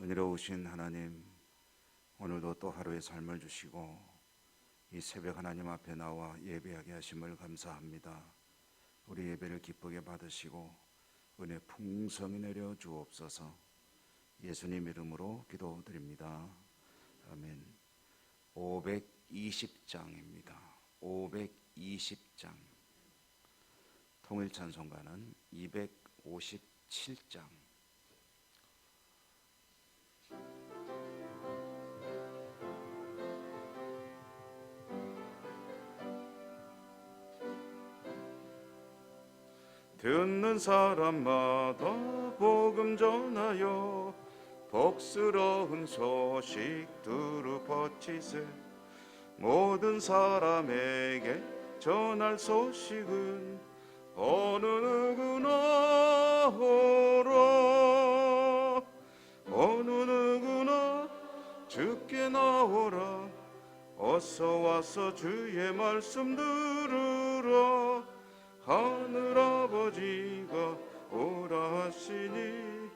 은혜로우신 하나님, 오늘도 또 하루의 삶을 주시고 이 새벽 하나님 앞에 나와 예배하게 하심을 감사합니다. 우리 예배를 기쁘게 받으시고 은혜 풍성히 내려 주옵소서. 예수님 이름으로 기도드립니다. 아멘. 520장입니다. 520장. 통일찬송가는 257장. 듣는 사람마다 복음 전하여 복스러운 소식 두루 퍼치세. 모든 사람에게 전할 소식은 어느 누구나 오라. 어느 누구나 주께 나오라. 어서 와서 주의 말씀 들으라. 하늘아버지가 오라 하시니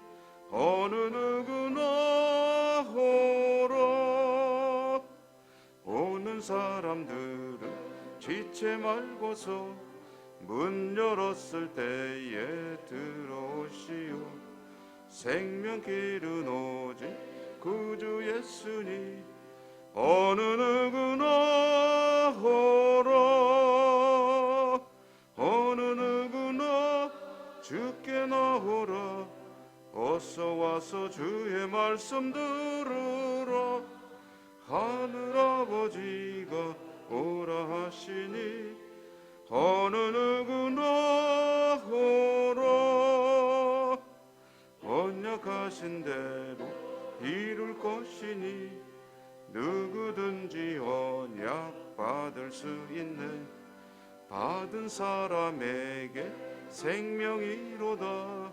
어느 누구나 오라. 오는 사람들은 지체 말고서 문 열었을 때에 들어오시오. 생명길은 오직 구주 예수니 어느 누구나 오라. 어느 누구나 주께 나오라. 어서 와서 주의 말씀 들으라. 하늘아버지가 오라 하시니 어느 누구나 오라. 언약하신 대로 이룰 것이니 누구든지 언약 받을 수 있네. 받은 사람에게 생명이로다.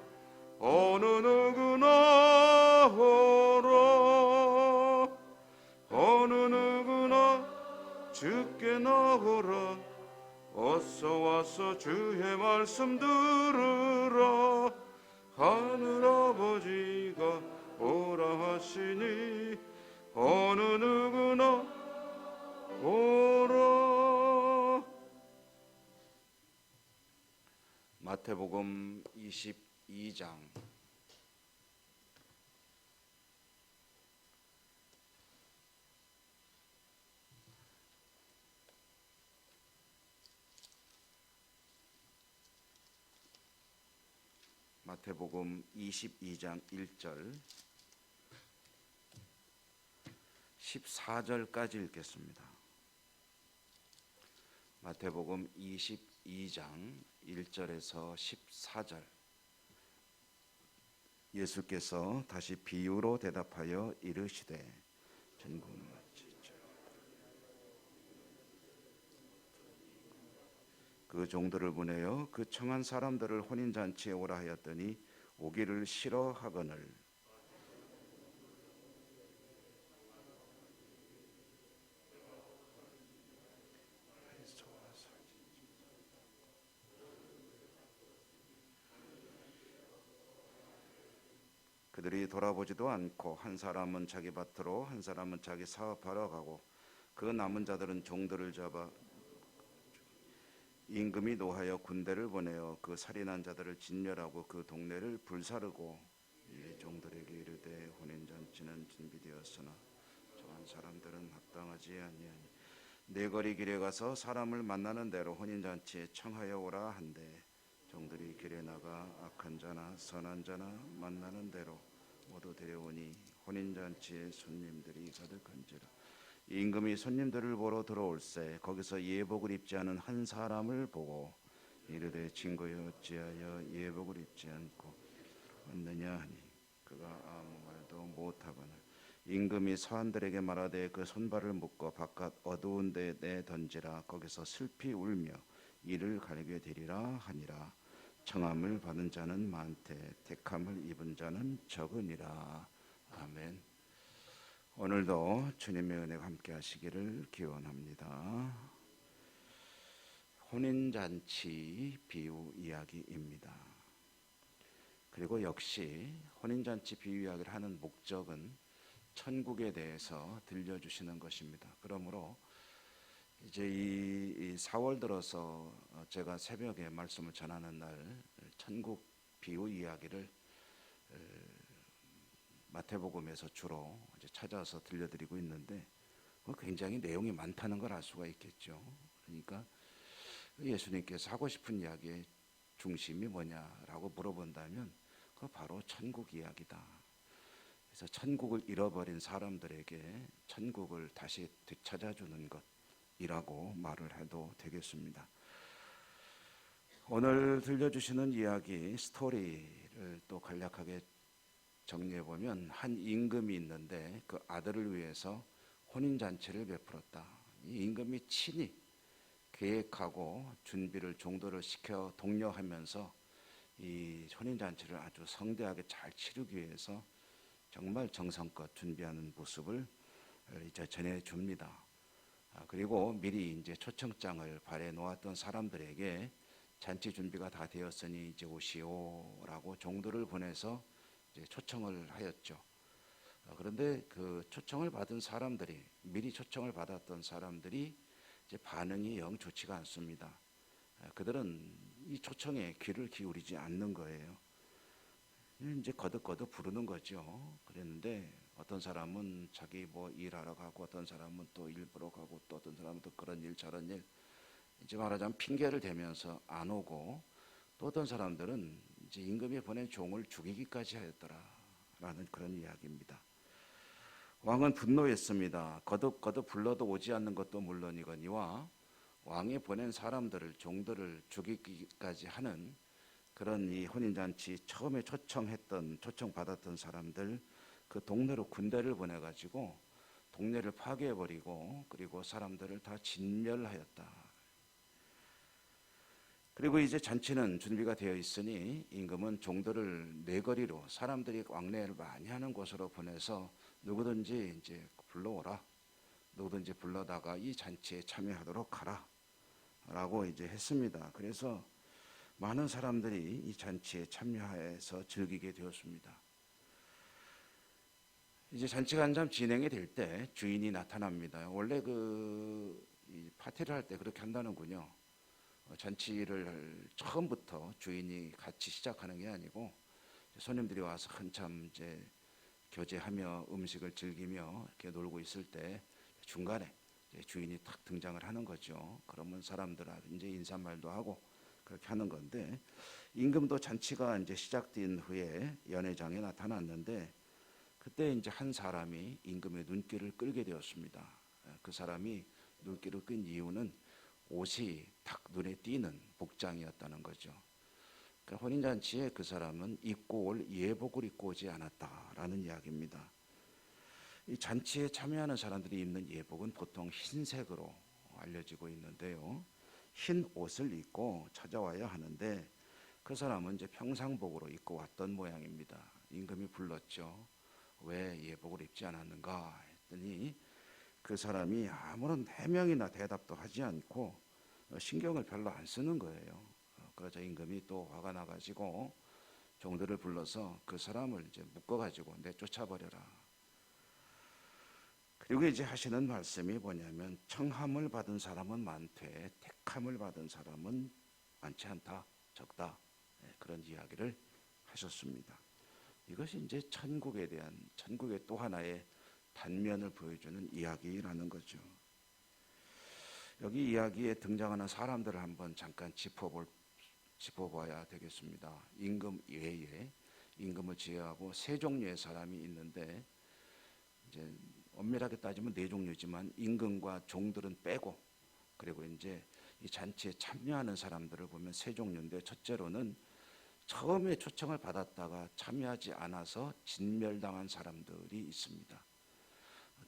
어느 누구나 오라. 어느 누구나 주께 나오라. 어서 와서 주의 말씀 들으라. 하늘아버지가 오라 하시니 어느 누구나 오라. 마태복음 22장. 마태복음 22장 1절 14절까지 읽겠습니다. 마태복음 22장 1절에서 14절. 예수께서 다시 비유로 대답하여 이르시되 전국 그 종들을 보내어 그 청한 사람들을 혼인잔치에 오라 하였더니 오기를 싫어하거늘 그들이 돌아보지도 않고 한 사람은 자기 밭으로 한 사람은 자기 사업하러 가고 그 남은 자들은 종들을 잡아 임금이 노하여 군대를 보내어 그 살인한 자들을 진멸하고 그 동네를 불사르고 이 종들에게 이르되 혼인잔치는 준비되었으나 정한 사람들은 합당하지 아니하니 네 거리 길에 가서 사람을 만나는 대로 혼인잔치에 청하여 오라 한대 종들이 길에 나가 악한 자나 선한 자나 만나는 대로 모두 데려오니 혼인잔치에 손님들이 가득한지라. 임금이 손님들을 보러 들어올새 거기서 예복을 입지 않은 한 사람을 보고 이르되 친구여 어찌하여 예복을 입지 않고 왔느냐 하니 그가 아무 말도 못하거늘 임금이 서한들에게 말하되 그 손발을 묶어 바깥 어두운 데 내던지라. 거기서 슬피 울며 이를 갈게 되리라 하니라. 청함을 받은 자는 많되 택함을 입은 자는 적으니라. 아멘. 오늘도 주님의 은혜가 함께 하시기를 기원합니다. 혼인잔치 비유 이야기입니다. 그리고 역시 혼인잔치 비유 이야기를 하는 목적은 천국에 대해서 들려주시는 것입니다. 그러므로 이제 이 4월 들어서 제가 새벽에 말씀을 전하는 날 천국 비유 이야기를 마태복음에서 주로 이제 찾아서 들려드리고 있는데 굉장히 내용이 많다는 걸 알 수가 있겠죠. 그러니까 예수님께서 하고 싶은 이야기의 중심이 뭐냐라고 물어본다면 그거 바로 천국 이야기다. 그래서 천국을 잃어버린 사람들에게 천국을 다시 되찾아주는 것이라고 말을 해도 되겠습니다. 오늘 들려주시는 이야기 스토리를 또 간략하게 정리해보면 한 임금이 있는데 그 아들을 위해서 혼인잔치를 베풀었다. 이 임금이 친히 계획하고 준비를 종도를 시켜 독려하면서 이 혼인잔치를 아주 성대하게 잘 치르기 위해서 정말 정성껏 준비하는 모습을 이제 전해줍니다. 그리고 미리 이제 초청장을 발해 놓았던 사람들에게 잔치 준비가 다 되었으니 이제 오시오라고 종도를 보내서 이제 초청을 하였죠. 그런데 그 초청을 받은 사람들이 미리 초청을 받았던 사람들이 이제 반응이 영 좋지가 않습니다. 그들은 이 초청에 귀를 기울이지 않는 거예요. 이제 거듭거듭 부르는 거죠. 그랬는데 어떤 사람은 자기 뭐 일하러 가고 어떤 사람은 또 일부러 가고 또 어떤 사람은 또 그런 일 저런 일 이제 말하자면 핑계를 대면서 안 오고 또 어떤 사람들은 이제 임금이 보낸 종을 죽이기까지 하였더라라는 그런 이야기입니다. 왕은 분노했습니다. 거듭거듭 불러도 오지 않는 것도 물론이거니와 왕이 보낸 사람들을 종들을 죽이기까지 하는 그런 이 혼인잔치 처음에 초청받았던 사람들 그 동네로 군대를 보내가지고 동네를 파괴해버리고 그리고 사람들을 다 진멸하였다. 그리고 이제 잔치는 준비가 되어 있으니 임금은 종들을 내거리로 사람들이 왕래를 많이 하는 곳으로 보내서 누구든지 이제 불러오라. 누구든지 불러다가 이 잔치에 참여하도록 하라. 라고 이제 했습니다. 그래서 많은 사람들이 이 잔치에 참여해서 즐기게 되었습니다. 이제 잔치가 한참 진행이 될 때 주인이 나타납니다. 원래 이 파티를 할 때 그렇게 한다는군요. 잔치를 처음부터 주인이 같이 시작하는 게 아니고 손님들이 와서 한참 이제 교제하며 음식을 즐기며 이렇게 놀고 있을 때 중간에 이제 주인이 탁 등장을 하는 거죠. 그러면 사람들한테 이제 인사말도 하고 그렇게 하는 건데 임금도 잔치가 이제 시작된 후에 연회장에 나타났는데 그때 이제 한 사람이 임금의 눈길을 끌게 되었습니다. 그 사람이 눈길을 끈 이유는 옷이 딱 눈에 띄는 복장이었다는 거죠. 그러니까 혼인잔치에 그 사람은 입고 올 예복을 입고 오지 않았다라는 이야기입니다. 이 잔치에 참여하는 사람들이 입는 예복은 보통 흰색으로 알려지고 있는데요. 흰 옷을 입고 찾아와야 하는데 그 사람은 이제 평상복으로 입고 왔던 모양입니다. 임금이 불렀죠. 왜 예복을 입지 않았는가 했더니 그 사람이 아무런 해명이나 대답도 하지 않고 신경을 별로 안 쓰는 거예요. 그러자 임금이 또 화가 나가지고 종들을 불러서 그 사람을 이제 묶어가지고 내쫓아버려라. 그리고 이제 하시는 말씀이 뭐냐면 청함을 받은 사람은 많되 택함을 받은 사람은 많지 않다, 적다. 그런 이야기를 하셨습니다. 이것이 이제 천국에 대한 천국의 또 하나의 단면을 보여주는 이야기라는 거죠. 여기 이야기에 등장하는 사람들을 한번 잠깐 짚어봐야 되겠습니다. 임금 외에 임금을 제외하고 세 종류의 사람이 있는데 이제 엄밀하게 따지면 네 종류지만 임금과 종들은 빼고 그리고 이제 이 잔치에 참여하는 사람들을 보면 세 종류인데 첫째로는 처음에 초청을 받았다가 참여하지 않아서 진멸당한 사람들이 있습니다.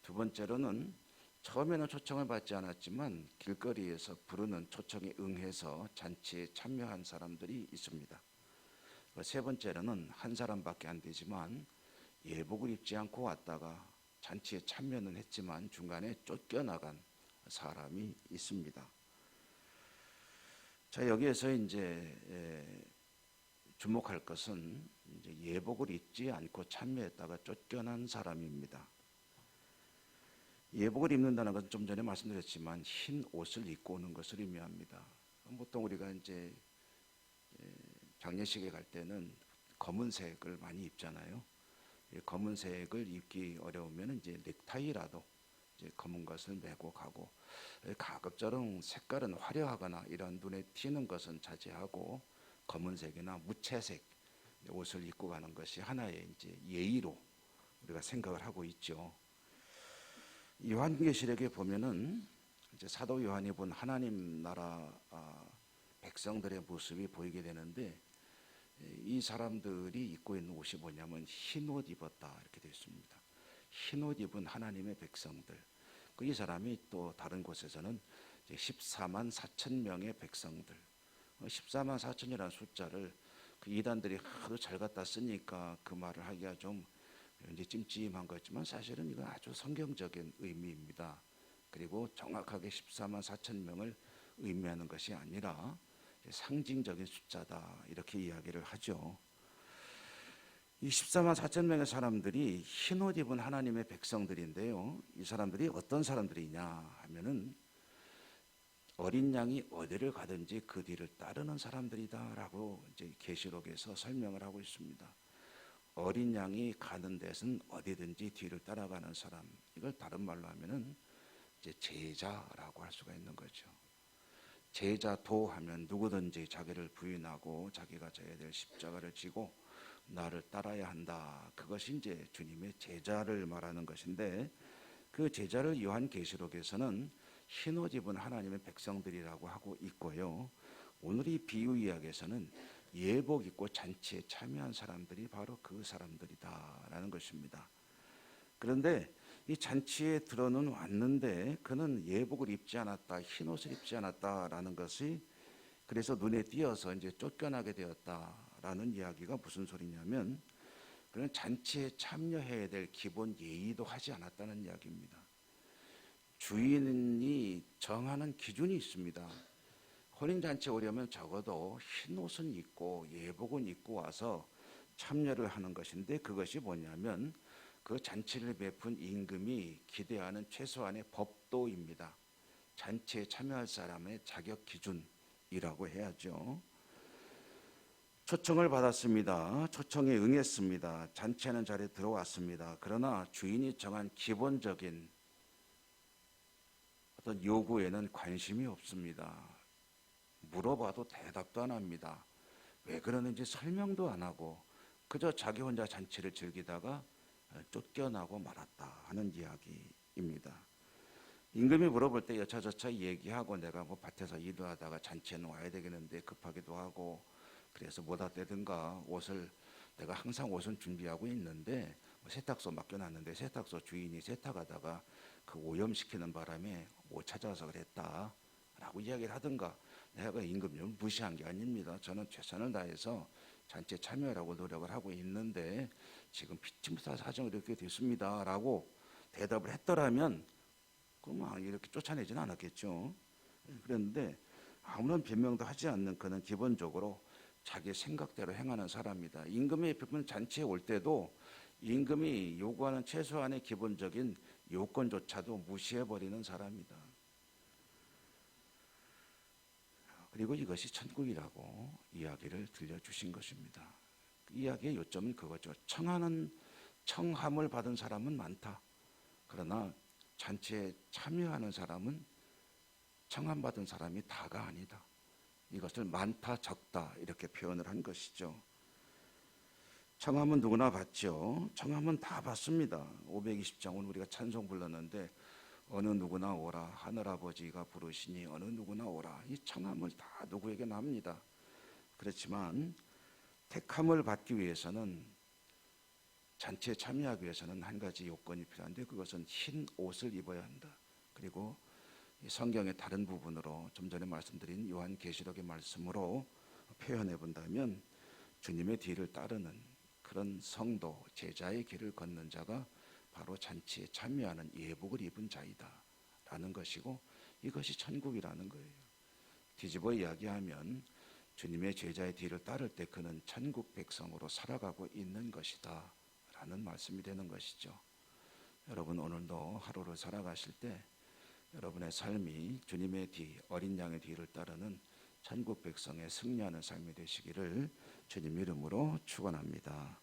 두 번째로는 처음에는 초청을 받지 않았지만 길거리에서 부르는 초청에 응해서 잔치에 참여한 사람들이 있습니다. 세 번째로는 한 사람밖에 안 되지만 예복을 입지 않고 왔다가 잔치에 참여는 했지만 중간에 쫓겨나간 사람이 있습니다. 자, 여기에서 이제 주목할 것은 이제 예복을 입지 않고 참여했다가 쫓겨난 사람입니다. 예복을 입는다는 것은 좀 전에 말씀드렸지만 흰 옷을 입고 오는 것을 의미합니다. 보통 우리가 이제 장례식에 갈 때는 검은색을 많이 입잖아요. 검은색을 입기 어려우면 이제 넥타이라도 이제 검은 것을 메고 가고, 가급적으로 색깔은 화려하거나 이런 눈에 띄는 것은 자제하고 검은색이나 무채색 옷을 입고 가는 것이 하나의 이제 예의로 우리가 생각을 하고 있죠. 요한계시록에 보면은 이제 사도 요한이 본 하나님 나라 백성들의 모습이 보이게 되는데, 이 사람들이 입고 있는 옷이 뭐냐면 흰옷 입었다 이렇게 되어 있습니다. 흰옷 입은 하나님의 백성들. 이 사람이 또 다른 곳에서는 14만 4천 명의 백성들. 14만 4천이라는 숫자를 그 이단들이 하도 잘 갖다 쓰니까 그 말을 하기가 좀 이제 찜찜한 거지만 사실은 이건 아주 성경적인 의미입니다. 그리고 정확하게 14만 4천 명을 의미하는 것이 아니라 상징적인 숫자다 이렇게 이야기를 하죠. 이 14만 4천 명의 사람들이 흰옷 입은 하나님의 백성들인데요. 이 사람들이 어떤 사람들이냐 하면은 어린 양이 어디를 가든지 그 뒤를 따르는 사람들이다라고 이제 계시록에서 설명을 하고 있습니다. 어린 양이 가는 데서는 어디든지 뒤를 따라가는 사람. 이걸 다른 말로 하면은 이제 제자라고 할 수가 있는 거죠. 제자도 하면 누구든지 자기를 부인하고 자기가 져야 될 십자가를 지고 나를 따라야 한다. 그것이 이제 주님의 제자를 말하는 것인데, 그 제자를 요한계시록에서는 흰옷 입은 하나님의 백성들이라고 하고 있고요. 오늘 이 비유 이야기에서는 예복 입고 잔치에 참여한 사람들이 바로 그 사람들이다라는 것입니다. 그런데 이 잔치에 들어는 왔는데 그는 예복을 입지 않았다, 흰옷을 입지 않았다라는 것이 그래서 눈에 띄어서 이제 쫓겨나게 되었다라는 이야기가 무슨 소리냐면, 그는 잔치에 참여해야 될 기본 예의도 하지 않았다는 이야기입니다. 주인이 정하는 기준이 있습니다. 혼인잔치에 오려면 적어도 흰옷은 입고 예복은 입고 와서 참여를 하는 것인데, 그것이 뭐냐면 그 잔치를 베푼 임금이 기대하는 최소한의 법도입니다. 잔치에 참여할 사람의 자격 기준이라고 해야죠. 초청을 받았습니다. 초청에 응했습니다. 잔치하는 자리에 들어왔습니다. 그러나 주인이 정한 기본적인 어떤 요구에는 관심이 없습니다. 물어봐도 대답도 안 합니다. 왜 그러는지 설명도 안 하고 그저 자기 혼자 잔치를 즐기다가 쫓겨나고 말았다 하는 이야기입니다. 임금이 물어볼 때 여차저차 얘기하고 내가 뭐 밭에서 일을 하다가 잔치에는 와야 되겠는데 급하기도 하고 그래서 뭐다 떼든가 옷을 내가 항상 옷은 준비하고 있는데 세탁소 맡겨놨는데 세탁소 주인이 세탁하다가 그 오염시키는 바람에 못 찾아서 그랬다 라고 이야기를 하든가, 내가 임금님을 무시한 게 아닙니다. 저는 최선을 다해서 잔치에 참여하라고 노력을 하고 있는데 지금 피치 못할 사정이 이렇게 됐습니다 라고 대답을 했더라면 그럼 이렇게 쫓아내지는 않았겠죠. 그런데 아무런 변명도 하지 않는 그는 기본적으로 자기 생각대로 행하는 사람이다. 임금이 베푼 잔치에 올 때도 임금이 요구하는 최소한의 기본적인 요건조차도 무시해버리는 사람이다. 그리고 이것이 천국이라고 이야기를 들려주신 것입니다. 이야기의 요점은 그거죠. 청함을 받은 사람은 많다. 그러나 잔치에 참여하는 사람은 청함받은 사람이 다가 아니다. 이것을 많다 적다 이렇게 표현을 한 것이죠. 청함은 누구나 받죠. 청함은 다 받습니다. 520장은 우리가 찬송 불렀는데 어느 누구나 오라 하늘아버지가 부르시니 어느 누구나 오라, 이 청함을 다 누구에게나 합니다. 그렇지만 택함을 받기 위해서는, 잔치에 참여하기 위해서는 한 가지 요건이 필요한데 그것은 흰 옷을 입어야 한다. 그리고 성경의 다른 부분으로 좀 전에 말씀드린 요한계시록의 말씀으로 표현해 본다면 주님의 뒤를 따르는 그런 성도, 제자의 길을 걷는 자가 바로 잔치에 참여하는 예복을 입은 자이다 라는 것이고, 이것이 천국이라는 거예요. 뒤집어 이야기하면 주님의 제자의 뒤를 따를 때 그는 천국 백성으로 살아가고 있는 것이다 라는 말씀이 되는 것이죠. 여러분 오늘도 하루를 살아가실 때 여러분의 삶이 주님의 뒤, 어린 양의 뒤를 따르는 천국 백성의 승리하는 삶이 되시기를 주님 이름으로 축원합니다.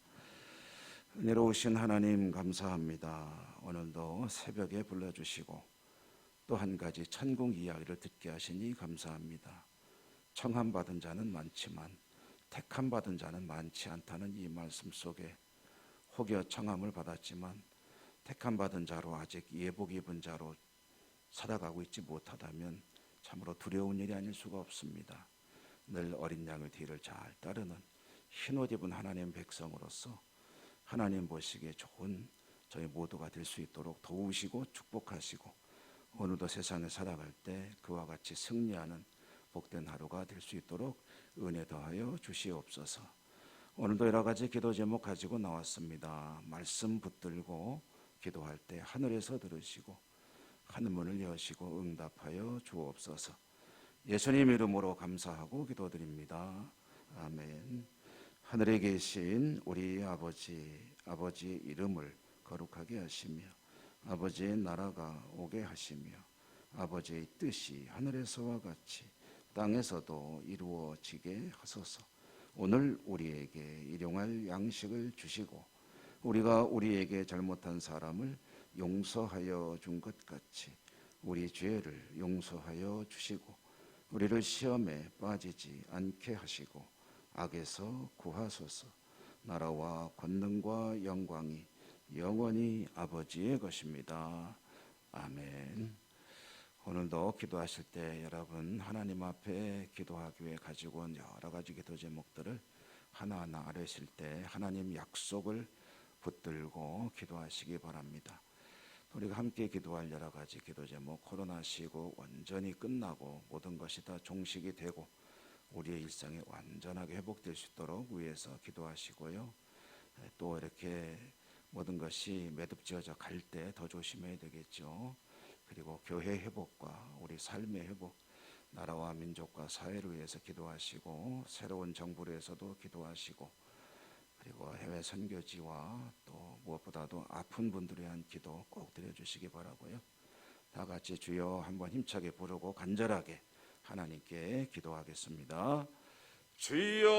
은혜로우신 하나님 감사합니다. 오늘도 새벽에 불러주시고 또 한 가지 천국 이야기를 듣게 하시니 감사합니다. 청함받은 자는 많지만 택함받은 자는 많지 않다는 이 말씀 속에 혹여 청함을 받았지만 택함받은 자로 아직 예복 입은 자로 살아가고 있지 못하다면 참으로 두려운 일이 아닐 수가 없습니다. 늘 어린 양의 뒤를 잘 따르는 흰옷 입은 하나님 백성으로서 하나님 보시기에 좋은 저희 모두가 될 수 있도록 도우시고 축복하시고 오늘도 세상에 살아갈 때 그와 같이 승리하는 복된 하루가 될 수 있도록 은혜 더하여 주시옵소서. 오늘도 여러 가지 기도 제목 가지고 나왔습니다. 말씀 붙들고 기도할 때 하늘에서 들으시고 하늘문을 여시고 응답하여 주옵소서. 예수님 이름으로 감사하고 기도드립니다. 아멘. 하늘에 계신 우리 아버지 이름을 거룩하게 하시며 아버지의 나라가 오게 하시며 아버지의 뜻이 하늘에서와 같이 땅에서도 이루어지게 하소서. 오늘 우리에게 일용할 양식을 주시고 우리가 우리에게 잘못한 사람을 용서하여 준 것 같이 우리 죄를 용서하여 주시고 우리를 시험에 빠지지 않게 하시고 악에서 구하소서. 나라와 권능과 영광이 영원히 아버지의 것입니다. 아멘. 오늘도 기도하실 때 여러분 하나님 앞에 기도하기 위해 가지고 온 여러 가지 기도 제목들을 하나하나 아뢰실 때 하나님 약속을 붙들고 기도하시기 바랍니다. 우리가 함께 기도할 여러 가지 기도 제목, 코로나 시국 완전히 끝나고 모든 것이 다 종식이 되고 우리의 일상이 완전하게 회복될 수 있도록 위해서 기도하시고요. 또 이렇게 모든 것이 매듭지어져 갈 때 더 조심해야 되겠죠. 그리고 교회 회복과 우리 삶의 회복, 나라와 민족과 사회를 위해서 기도하시고 새로운 정부를 위해서도 기도하시고 그리고 해외 선교지와 또 무엇보다도 아픈 분들에 대한 기도 꼭 드려주시기 바라고요. 다 같이 주여 한번 힘차게 부르고 간절하게 하나님께 기도하겠습니다. 주여